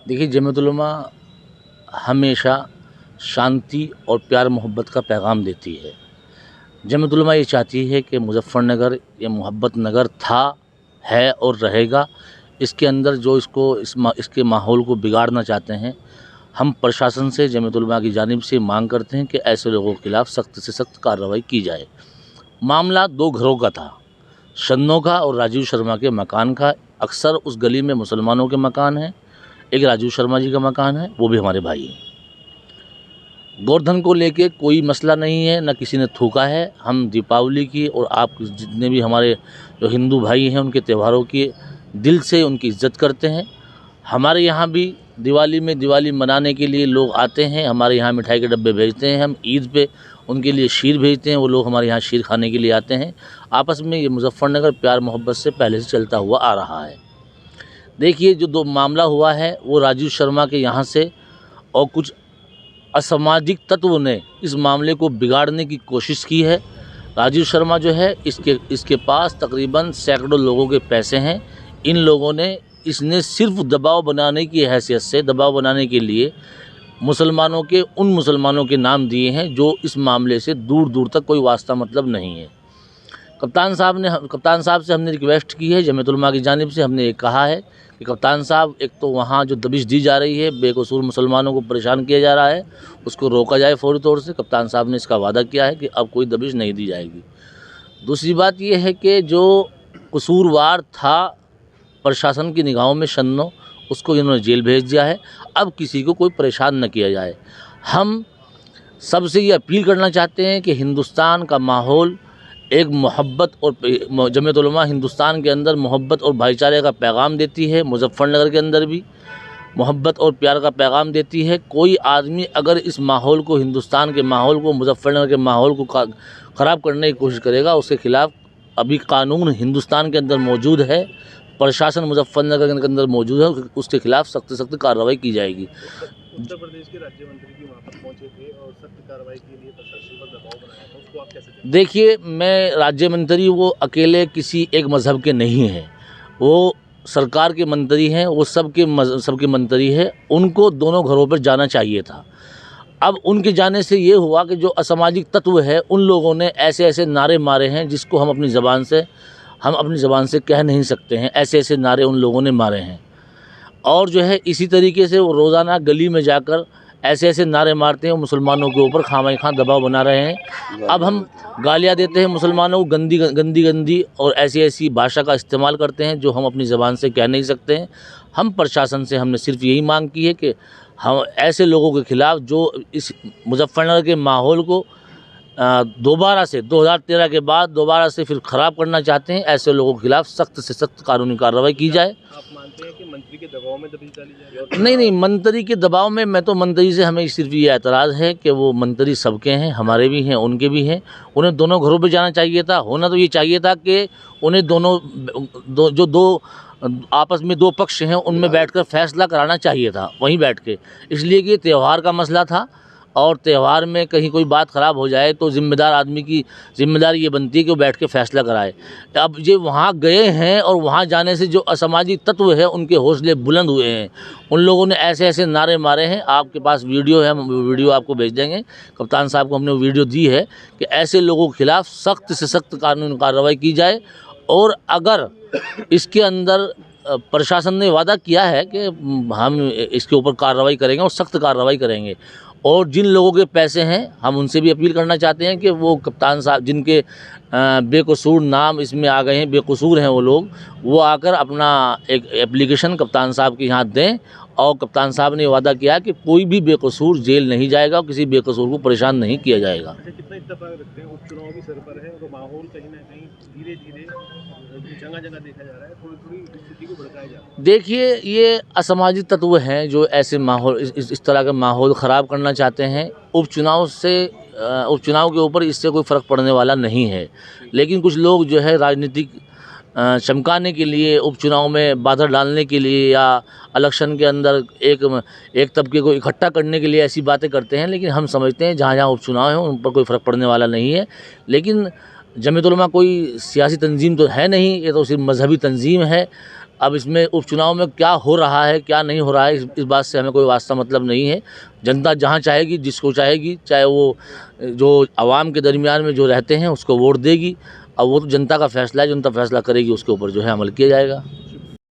देखिए, जमीयत उलमा हमेशा शांति और प्यार मोहब्बत का पैगाम देती है। जमीयत उलमा ये चाहती है कि मुज़फ़्फ़रनगर ये मोहब्बत नगर था, है और रहेगा। इसके अंदर जो इसके माहौल को बिगाड़ना चाहते हैं, हम प्रशासन से जमीयत उलमा की जानिब से मांग करते हैं कि ऐसे लोगों के खिलाफ़ सख्त से सख्त कार्रवाई की जाए। मामला 2 घरों का था, शन्नो का और राजीव शर्मा के मकान का। अक्सर उस गली में मुसलमानों के मकान हैं, एक राजीव शर्मा जी का मकान है, वो भी हमारे भाई हैं। गोवर्धन को लेके कोई मसला नहीं है, न किसी ने थूका है। हम दीपावली की और आप जितने भी हमारे जो हिंदू भाई हैं उनके त्योहारों की दिल से उनकी इज्जत करते हैं। हमारे यहाँ भी दिवाली मनाने के लिए लोग आते हैं, हमारे यहाँ मिठाई के डब्बे भेजते हैं। हम ईद पे उनके लिए शीर भेजते हैं, वो लोग हमारे यहाँ शीर खाने के लिए आते हैं। आपस में ये मुज़फ़्फ़रनगर प्यार मोहब्बत से पहले से चलता हुआ आ रहा है। देखिए, जो 2 मामला हुआ है वो राजीव शर्मा के यहाँ से और कुछ असामाजिक तत्वों ने इस मामले को बिगाड़ने की कोशिश की है। राजीव शर्मा जो है इसके पास तकरीबन सैकड़ों लोगों के पैसे हैं। इन लोगों ने इसने सिर्फ दबाव बनाने की हैसियत से, दबाव बनाने के लिए उन मुसलमानों के नाम दिए हैं जो इस मामले से दूर दूर तक कोई वास्ता मतलब नहीं है। कप्तान साहब से हमने रिक्वेस्ट की है, जमीयत उलमा की जानिब से हमने ये कहा है कि कप्तान साहब, एक तो वहाँ जो दबिश दी जा रही है, बेकसूर मुसलमानों को परेशान किया जा रहा है, उसको रोका जाए फ़ौरी तौर से। कप्तान साहब ने इसका वादा किया है कि अब कोई दबिश नहीं दी जाएगी। दूसरी बात ये है कि जो कसूरवार था प्रशासन की निगाहों में शन्नो, उसको इन्होंने जेल भेज दिया है। अब किसी को कोई परेशान न किया जाए। हम सबसे ये अपील करना चाहते हैं कि हिंदुस्तान का माहौल एक मोहब्बत और जमीयत उलमा हिंदुस्तान के अंदर मोहब्बत और भाईचारे का पैगाम देती है। मुज़फ़्फ़रनगर के अंदर भी मोहब्बत और प्यार का पैगाम देती है। कोई आदमी अगर इस माहौल को, हिंदुस्तान के माहौल को, मुज़फ़्फ़रनगर के माहौल को ख़राब करने की कोशिश करेगा, उसके खिलाफ़ अभी कानून हिंदुस्तान के अंदर मौजूद है, प्रशासन मुज़फ़्फ़रनगर के अंदर मौजूद है, उसके खिलाफ़ सख्त से सख्त कार्रवाई की जाएगी। उत्तर प्रदेश के राज्य मंत्री भी वहाँ पर पहुँचे थे और सख्त कार्रवाई के लिए प्रशासन पर दबाव बनाया था, उसको आप कैसे देखते हैं? देखिए, मैं राज्य मंत्री वो अकेले किसी एक मज़हब के नहीं हैं, वो सरकार के मंत्री हैं, वो सबके मंत्री हैं। उनको दोनों घरों पर जाना चाहिए था। अब उनके जाने से ये हुआ कि जो असामाजिक तत्व है, उन लोगों ने ऐसे ऐसे नारे मारे हैं जिसको हम अपनी ज़बान से कह नहीं सकते हैं। ऐसे ऐसे नारे उन लोगों ने मारे हैं और जो है इसी तरीके से वो रोज़ाना गली में जाकर ऐसे ऐसे नारे मारते हैं, मुसलमानों के ऊपर खामखा दबाव बना रहे हैं। अब हम गालियाँ देते हैं मुसलमानों को, गंदी और ऐसी भाषा का इस्तेमाल करते हैं जो हम अपनी ज़बान से कह नहीं सकते हैं। हम प्रशासन से हमने सिर्फ यही मांग की है कि हम ऐसे लोगों के खिलाफ़ जो इस मुज़फ़्फ़रनगर के माहौल को दोबारा से 2013 के बाद दोबारा से फिर ख़राब करना चाहते हैं, ऐसे लोगों के खिलाफ़ सख्त से सख्त कानूनी कार्रवाई की जाए। आप मानते हैं कि मंत्री के दबाव में दबिश डाली जा रही है? नहीं, मंत्री के दबाव में, मैं तो मंत्री से हमें सिर्फ ये एतराज़ है कि वो मंत्री सबके हैं, हमारे भी हैं, उनके भी हैं। उन्हें दोनों घरों पे जाना चाहिए था। होना तो ये चाहिए था कि उन्हें दो आपस में 2 पक्ष हैं, उनमें बैठकर फैसला कराना चाहिए था वहीं बैठ के। इसलिए कि त्यौहार का मसला था और त्यौहार में कहीं कोई बात ख़राब हो जाए तो ज़िम्मेदार आदमी की ज़िम्मेदारी ये बनती है कि वो बैठ के फ़ैसला कराए। अब ये वहाँ गए हैं और वहाँ जाने से जो असामाजिक तत्व है उनके हौसले बुलंद हुए हैं। उन लोगों ने ऐसे ऐसे नारे मारे हैं। आपके पास वीडियो है, हम वीडियो आपको भेज देंगे। कप्तान साहब को हमने वीडियो दी है कि ऐसे लोगों के खिलाफ़ सख्त से सख्त कानूनी कार्रवाई की जाए। और अगर इसके अंदर प्रशासन ने वादा किया है कि हम इसके ऊपर कार्रवाई करेंगे और सख्त कार्रवाई करेंगे। और जिन लोगों के पैसे हैं, हम उनसे भी अपील करना चाहते हैं कि वो कप्तान साहब जिनके बेकसूर नाम इसमें आ गए हैं, बेकसूर हैं वो लोग, वो आकर अपना एक एप्लीकेशन कप्तान साहब के यहाँ दें। और कप्तान साहब ने वादा किया कि कोई भी बेकसूर जेल नहीं जाएगा और किसी बेकसूर को परेशान नहीं किया जाएगा। अच्छा, कितना इत्तेफाक रखते हैं, उपचुनाव भी सर पर है और माहौल कहीं ना कहीं धीरे-धीरे जगह देखा जा रहा है, थोड़ी-थोड़ी स्थिति को भड़काया जा रहा है। देखिए, ये असामाजिक तत्व हैं जो ऐसे माहौल इस तरह का माहौल ख़राब करना चाहते हैं। उपचुनाव के ऊपर इससे कोई फ़र्क पड़ने वाला नहीं है, लेकिन कुछ लोग जो है राजनीतिक चमकाने के लिए, उपचुनाव में बाधा डालने के लिए या इलेक्शन के अंदर एक तबके को इकट्ठा करने के लिए ऐसी बातें करते हैं। लेकिन हम समझते हैं जहाँ उपचुनाव है उन पर कोई फ़र्क पड़ने वाला नहीं है। लेकिन जमीयत उलमा कोई सियासी तंजीम तो है नहीं, ये तो सिर्फ मजहबी तंजीम है। अब इसमें उपचुनाव में क्या हो रहा है क्या नहीं हो रहा है इस बात से हमें कोई वास्ता मतलब नहीं है। जनता जहाँ चाहेगी, जिसको चाहेगी, चाहे वो जो आवाम के दरमियान में जो रहते हैं उसको वोट देगी। अब वो तो जनता का फैसला है, जनता फैसला करेगी, उसके ऊपर जो है अमल किया जाएगा।